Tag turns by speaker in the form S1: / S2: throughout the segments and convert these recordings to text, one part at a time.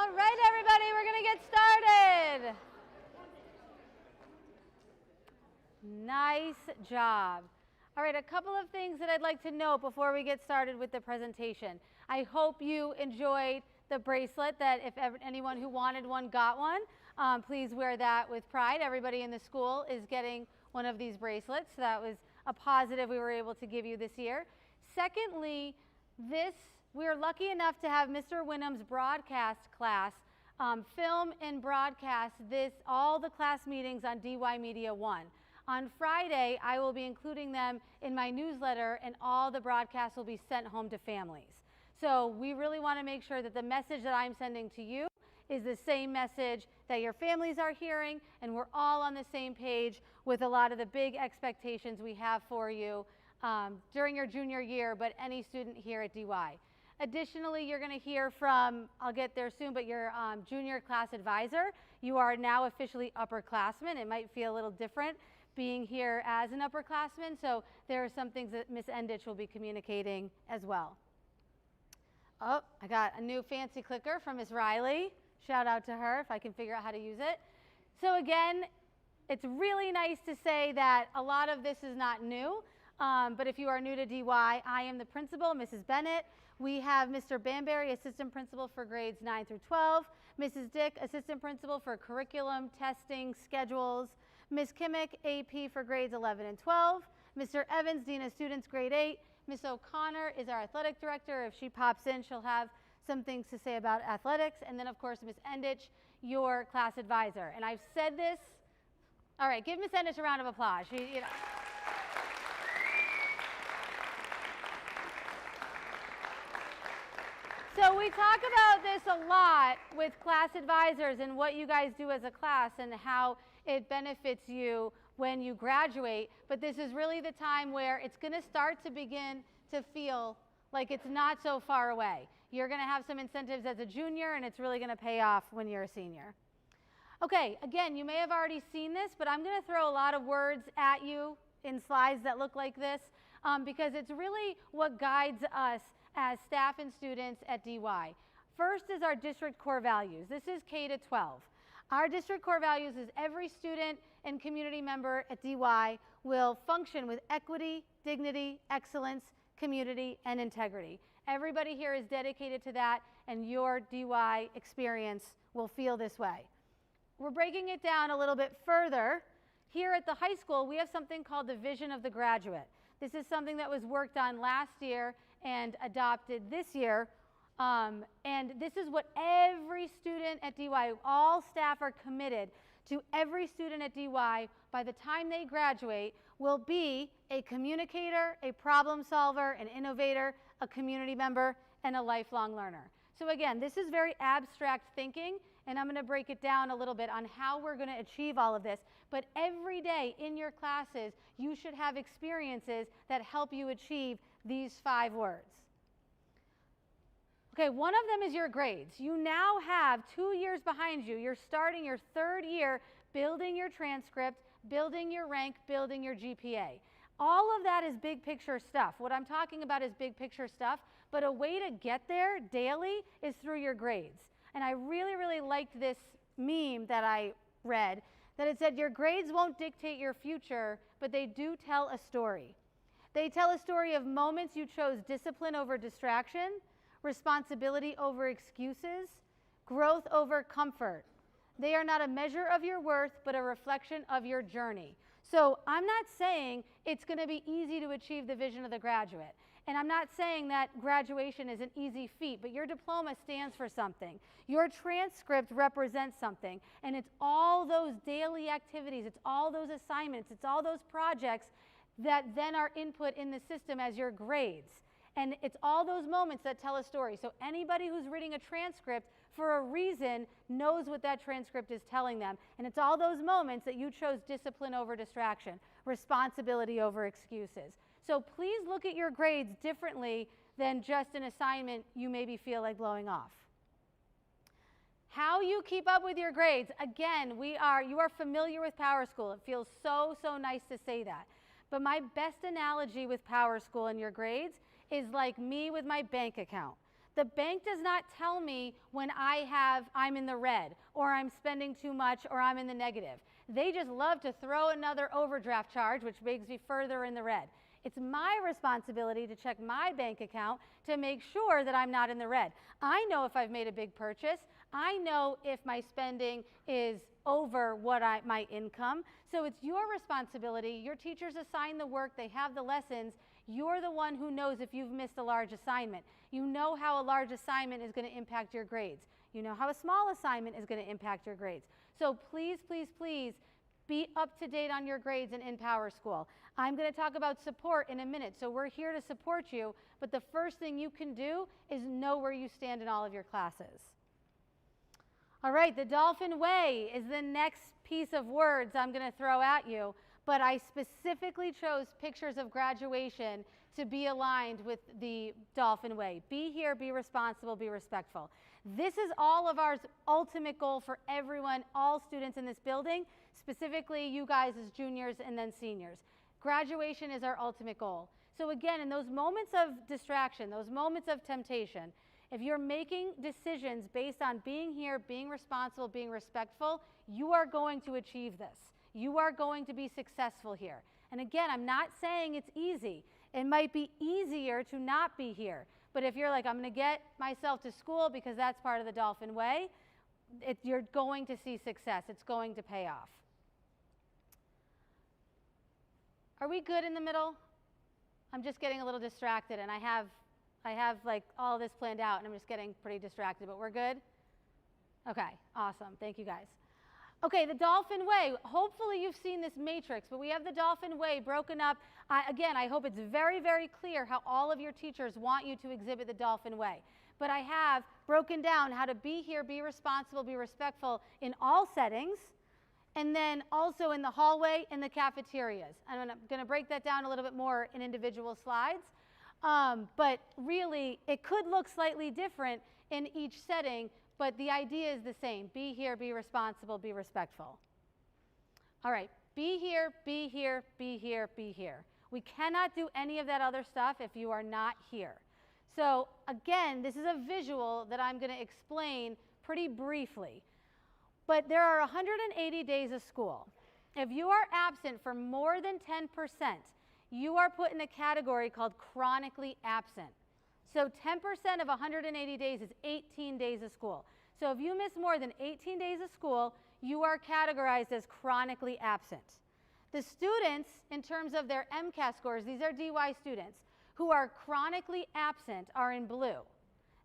S1: All right, everybody, we're going to get started. Nice job. All right, a couple of things that I'd like to note before we get started with the presentation. I hope you enjoyed the bracelet, that if anyone who wanted one got one, please wear that with pride. Everybody in the school is getting one of these bracelets. So that was a positive we were able to give you this year. Secondly, we are lucky enough to have Mr. Winham's broadcast class film and broadcast all the class meetings on DY Media 1. On Friday, I will be including them in my newsletter, and all the broadcasts will be sent home to families. So we really want to make sure that the message that I'm sending to you is the same message that your families are hearing, and we're all on the same page with a lot of the big expectations we have for you during your junior year, but any student here at DY. Additionally, you're going to hear from, I'll get there soon, but your junior class advisor. You are now officially upperclassmen. It might feel a little different being here as an upperclassman, so there are some things that Ms. Endich will be communicating as well. Oh, I got a new fancy clicker from Ms. Riley. Shout out to her if I can figure out how to use it. So again, it's really nice to say that a lot of this is not new, but if you are new to DY, I am the principal, Mrs. Bennett. We have Mr. Banbury, assistant principal for grades 9 through 12, Mrs. Dick, assistant principal for curriculum, testing, schedules, Ms. Kimmick, AP for grades 11 and 12, Mr. Evans, Dean of Students, grade 8, Ms. O'Connor is our athletic director. If she pops in, she'll have some things to say about athletics. And then, of course, Ms. Endich, your class advisor. And I've said this. All right, give Ms. Endich a round of applause. So we talk about this a lot with class advisors and what you guys do as a class and how it benefits you when you graduate, but this is really the time where it's going to start to begin to feel like it's not so far away. You're going to have some incentives as a junior, and it's really going to pay off when you're a senior. Okay, again, you may have already seen this, but I'm going to throw a lot of words at you in slides that look like this because it's really what guides us as staff and students at DY. First is our district core values. This is K to 12. Our district core values is every student and community member at DY will function with equity, dignity, excellence, community, and integrity. Everybody here is dedicated to that, and your DY experience will feel this way. We're breaking it down a little bit further. Here at the high school, we have something called the Vision of the Graduate. This is something that was worked on last year and adopted this year. And this is what every student at DY, all staff are committed to. Every student at DY, by the time they graduate, will be a communicator, a problem solver, an innovator, a community member, and a lifelong learner. So again, this is very abstract thinking, and I'm going to break it down a little bit on how we're going to achieve all of this. But every day in your classes, you should have experiences that help you achieve these 5 words. Okay, one of them is your grades. You now have 2 years behind you. You're starting your 3rd year building your transcript, building your rank, building your GPA. All of that is big picture stuff. What I'm talking about is big picture stuff, but a way to get there daily is through your grades. And I really, really liked this meme that I read, that it said, your grades won't dictate your future, but they do tell a story. They tell a story of moments you chose discipline over distraction, responsibility over excuses, growth over comfort. They are not a measure of your worth, but a reflection of your journey. So I'm not saying it's going to be easy to achieve the vision of the graduate. And I'm not saying that graduation is an easy feat, but your diploma stands for something. Your transcript represents something. And it's all those daily activities, it's all those assignments, it's all those projects that then are input in the system as your grades. And it's all those moments that tell a story. So anybody who's reading a transcript for a reason knows what that transcript is telling them. And it's all those moments that you chose discipline over distraction, responsibility over excuses. So please look at your grades differently than just an assignment you maybe feel like blowing off. How you keep up with your grades, again, you are familiar with Power School. It feels so nice to say that. But my best analogy with Power School and your grades is like me with my bank account. The bank does not tell me when I'm in the red, or I'm spending too much, or I'm in the negative. They just love to throw another overdraft charge, which makes me further in the red. It's my responsibility to check my bank account to make sure that I'm not in the red. I know if I've made a big purchase. I know if my spending is over my income. So it's your responsibility. Your teachers assign the work. They have the lessons. You're the one who knows if you've missed a large assignment. You know how a large assignment is going to impact your grades. You know how a small assignment is going to impact your grades. So please, please, please be up to date on your grades in PowerSchool. I'm going to talk about support in a minute. So we're here to support you, but the first thing you can do is know where you stand in all of your classes. All right, the Dolphin Way is the next piece of words I'm going to throw at you, but I specifically chose pictures of graduation to be aligned with the Dolphin Way. Be here, be responsible, be respectful. This is all of our ultimate goal for everyone, all students in this building, specifically you guys as juniors and then seniors. Graduation is our ultimate goal. So again, in those moments of distraction, those moments of temptation, if you're making decisions based on being here, being responsible, being respectful, you are going to achieve this. You are going to be successful here. And again, I'm not saying it's easy. It might be easier to not be here. But if you're like, I'm going to get myself to school because that's part of the Dolphin Way, you're going to see success. It's going to pay off. Are we good in the middle? I'm just getting a little distracted, and I have like all this planned out, and I'm just getting pretty distracted, but we're good? Okay, awesome. Thank you guys. Okay, the Dolphin Way. Hopefully you've seen this matrix, but we have the Dolphin Way broken up. Again, I hope it's very, very clear how all of your teachers want you to exhibit the Dolphin Way. But I have broken down how to be here, be responsible, be respectful in all settings, and then also in the hallway and the cafeterias. And I'm going to break that down a little bit more in individual slides. But really, it could look slightly different in each setting, but the idea is the same. Be here, be responsible, be respectful. All right, be here, be here, be here, be here. We cannot do any of that other stuff if you are not here. So again, this is a visual that I'm going to explain pretty briefly. But there are 180 days of school. If you are absent for more than 10%, you are put in a category called chronically absent. So 10% of 180 days is 18 days of school. So if you miss more than 18 days of school, you are categorized as chronically absent. The students, in terms of their MCAS scores, these are DY students, who are chronically absent are in blue.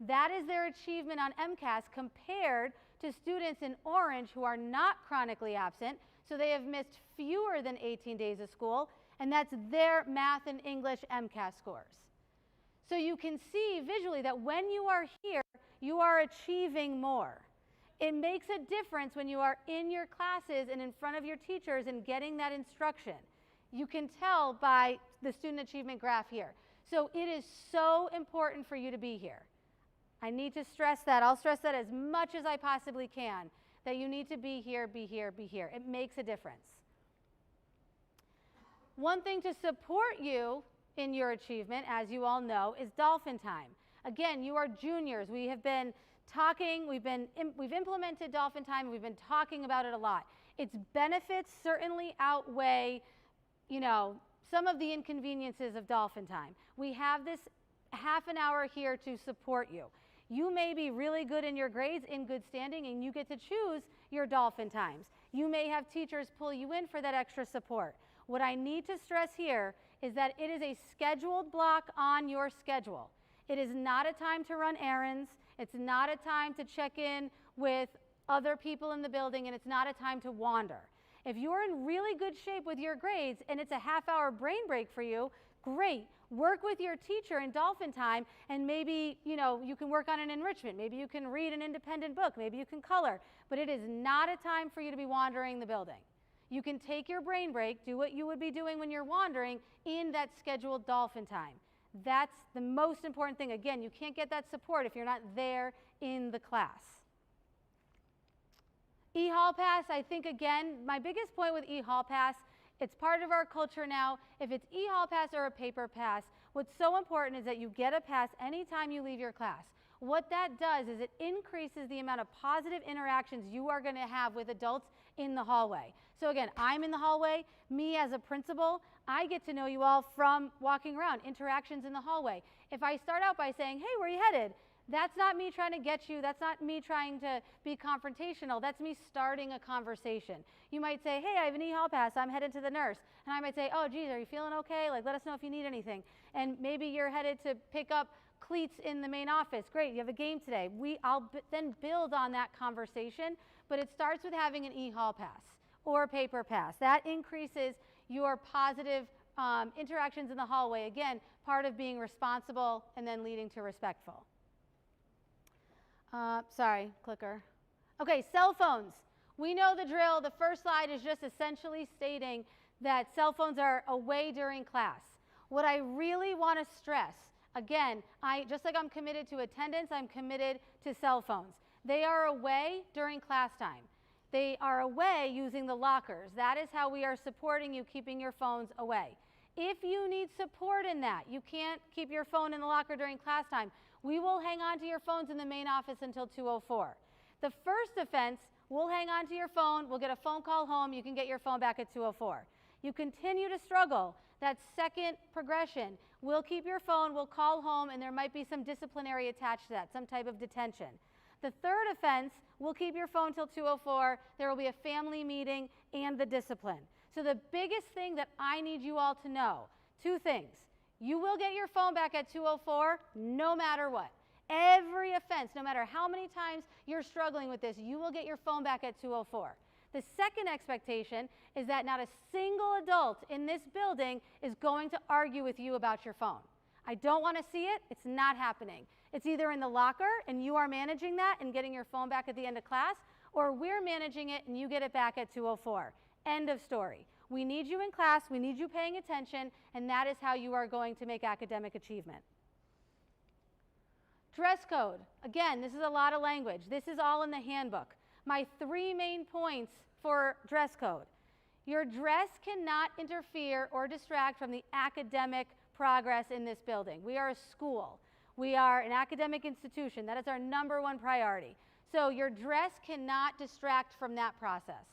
S1: That is their achievement on MCAS compared to students in orange who are not chronically absent, so they have missed fewer than 18 days of school, and that's their math and English MCAS scores. So you can see visually that when you are here, you are achieving more. It makes a difference when you are in your classes and in front of your teachers and getting that instruction. You can tell by the student achievement graph here. So it is so important for you to be here. I need to stress that. I'll stress that as much as I possibly can, that you need to be here, be here, be here. It makes a difference. One thing to support you in your achievement, as you all know, is Dolphin Time. Again, you are juniors. We have been talking, we've implemented Dolphin Time, and we've been talking about it a lot. Its benefits certainly outweigh, some of the inconveniences of Dolphin Time. We have this half an hour here to support you. You may be really good in your grades, in good standing, and you get to choose your Dolphin Times. You may have teachers pull you in for that extra support. What I need to stress here is that it is a scheduled block on your schedule. It is not a time to run errands. It's not a time to check in with other people in the building, and it's not a time to wander. If you're in really good shape with your grades and it's a half-hour brain break for you, great. Work with your teacher in Dolphin Time, and maybe, you can work on an enrichment. Maybe you can read an independent book. Maybe you can color. But it is not a time for you to be wandering the building. You can take your brain break, do what you would be doing when you're wandering in that scheduled Dolphin Time. That's the most important thing. Again, you can't get that support if you're not there in the class. E-Hall Pass, I think, again, my biggest point with E-Hall Pass, it's part of our culture now. If it's E-Hall Pass or a paper pass, what's so important is that you get a pass anytime you leave your class. What that does is it increases the amount of positive interactions you are going to have with adults in the hallway. So again, I'm in the hallway. Me as a principal, I get to know you all from walking around, interactions in the hallway. If I start out by saying, hey, where are you headed? That's not me trying to get you. That's not me trying to be confrontational. That's me starting a conversation. You might say, hey, I have an e-hall pass. I'm headed to the nurse. And I might say, oh, geez, are you feeling okay? Like, let us know if you need anything. And maybe you're headed to pick up cleats in the main office. Great, you have a game today. I'll then build on that conversation, but it starts with having an e-hall pass or a paper pass. That increases your positive interactions in the hallway. Again, part of being responsible and then leading to respectful. Sorry, clicker. Okay, cell phones. We know the drill. The first slide is just essentially stating that cell phones are away during class. What I really want to stress, again, just like I'm committed to attendance, I'm committed to cell phones. They are away during class time. They are away using the lockers. That is how we are supporting you, keeping your phones away. If you need support in that, you can't keep your phone in the locker during class time, we will hang on to your phones in the main office until 2:04. The first offense, we'll hang on to your phone, we'll get a phone call home, you can get your phone back at 2:04. You continue to struggle, that second progression, we'll keep your phone, we'll call home, and there might be some disciplinary attached to that, some type of detention. The third offense, we'll keep your phone till 2:04, there will be a family meeting and the discipline. So the biggest thing that I need you all to know, two things. You will get your phone back at 2:04 no matter what. Every offense, no matter how many times you're struggling with this, you will get your phone back at 2:04. The second expectation is that not a single adult in this building is going to argue with you about your phone. I don't want to see it. It's not happening. It's either in the locker and you are managing that and getting your phone back at the end of class, or we're managing it and you get it back at 2:04. End of story. We need you in class, we need you paying attention, and that is how you are going to make academic achievement. Dress code. Again, this is a lot of language. This is all in the handbook. My 3 main points for dress code. Your dress cannot interfere or distract from the academic progress in this building. We are a school. We are an academic institution. That is our #1 priority. So your dress cannot distract from that process.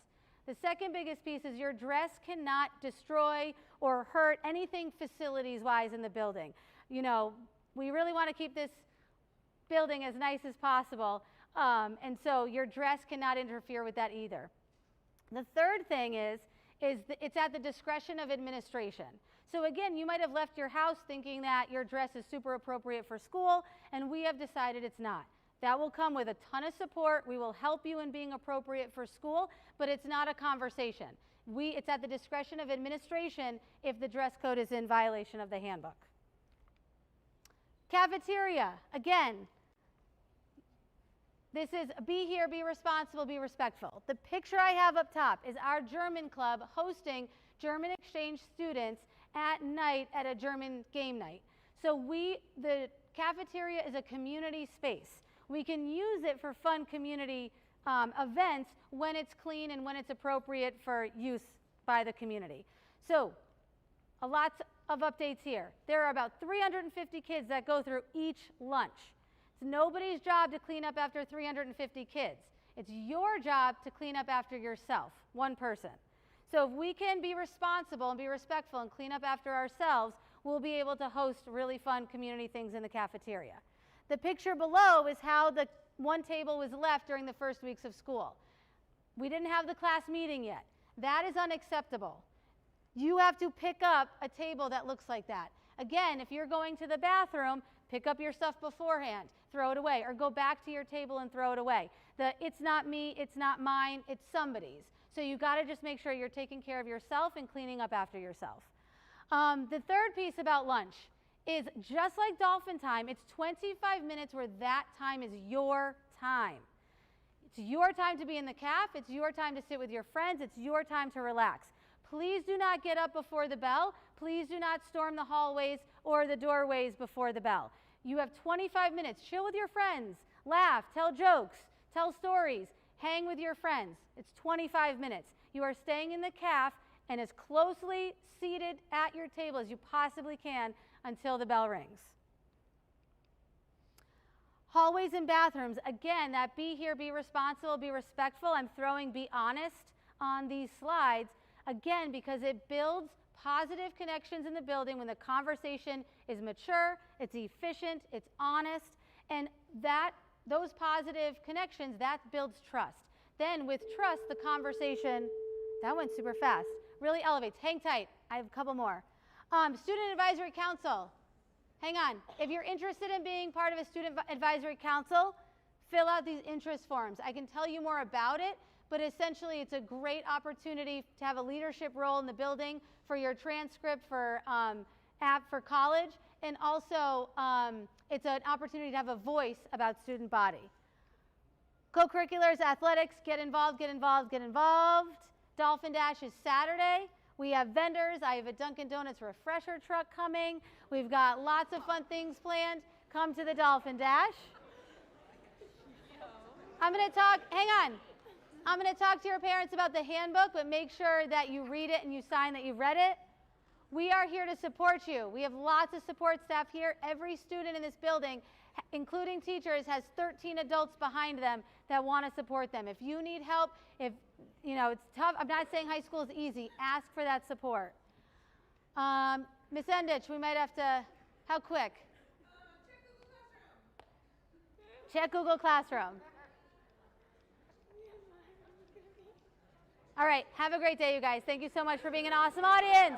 S1: The second biggest piece is your dress cannot destroy or hurt anything facilities-wise in the building. You know, we really want to keep this building as nice as possible, and so your dress cannot interfere with that either. The third thing is it's at the discretion of administration. So again, you might have left your house thinking that your dress is super appropriate for school, and we have decided it's not. That will come with a ton of support. We will help you in being appropriate for school, but it's not a conversation. It's at the discretion of administration if the dress code is in violation of the handbook. Cafeteria, again, this is be here, be responsible, be respectful. The picture I have up top is our German club hosting German exchange students at night at a German game night. So the cafeteria is a community space. We can use it for fun community events when it's clean and when it's appropriate for use by the community. So, lots of updates here. There are about 350 kids that go through each lunch. It's nobody's job to clean up after 350 kids. It's your job to clean up after yourself, one person. So if we can be responsible and be respectful and clean up after ourselves, we'll be able to host really fun community things in the cafeteria. The picture below is how the one table was left during the first weeks of school. We didn't have the class meeting yet. That is unacceptable. You have to pick up a table that looks like that. Again, if you're going to the bathroom, pick up your stuff beforehand, throw it away, or go back to your table and throw it away. It's not me, it's not mine, it's somebody's. So you got to just make sure you're taking care of yourself and cleaning up after yourself. The third piece about lunch is just like dolphin time, it's 25 minutes where that time is your time. It's your time to be in the caf, it's your time to sit with your friends, it's your time to relax. Please do not get up before the bell. Please do not storm the hallways or the doorways before the bell. You have 25 minutes. Chill with your friends, laugh, tell jokes, tell stories, hang with your friends. It's 25 minutes. You are staying in the caf and as closely seated at your table as you possibly can until the bell rings. Hallways and bathrooms, again, that be here, be responsible, be respectful. I'm throwing be honest on these slides, again, because it builds positive connections in the building when the conversation is mature, it's efficient, it's honest, and those positive connections, that builds trust. Then with trust, the conversation, that went super fast, really elevates. Hang tight, I have a couple more. Student Advisory Council. Hang on. If you're interested in being part of a Student Advisory Council, fill out these interest forms. I can tell you more about it, but essentially it's a great opportunity to have a leadership role in the building for your transcript for college, and also it's an opportunity to have a voice about student body. Co-curriculars, athletics, get involved, get involved, get involved. Dolphin Dash is Saturday. We have vendors. I have a Dunkin' Donuts refresher truck coming. We've got lots of fun things planned. Come to the Dolphin Dash. I'm going to talk, hang on. I'm going to talk to your parents about the handbook, but make sure that you read it and you sign that you've read it. We are here to support you. We have lots of support staff here. Every student in this building, including teachers, has 13 adults behind them that want to support them. If you need help, if it's tough, I'm not saying high school is easy. Ask for that support. Ms. Endich, we might have to, how quick? Check Google Classroom. All right, have a great day, you guys. Thank you so much for being an awesome audience.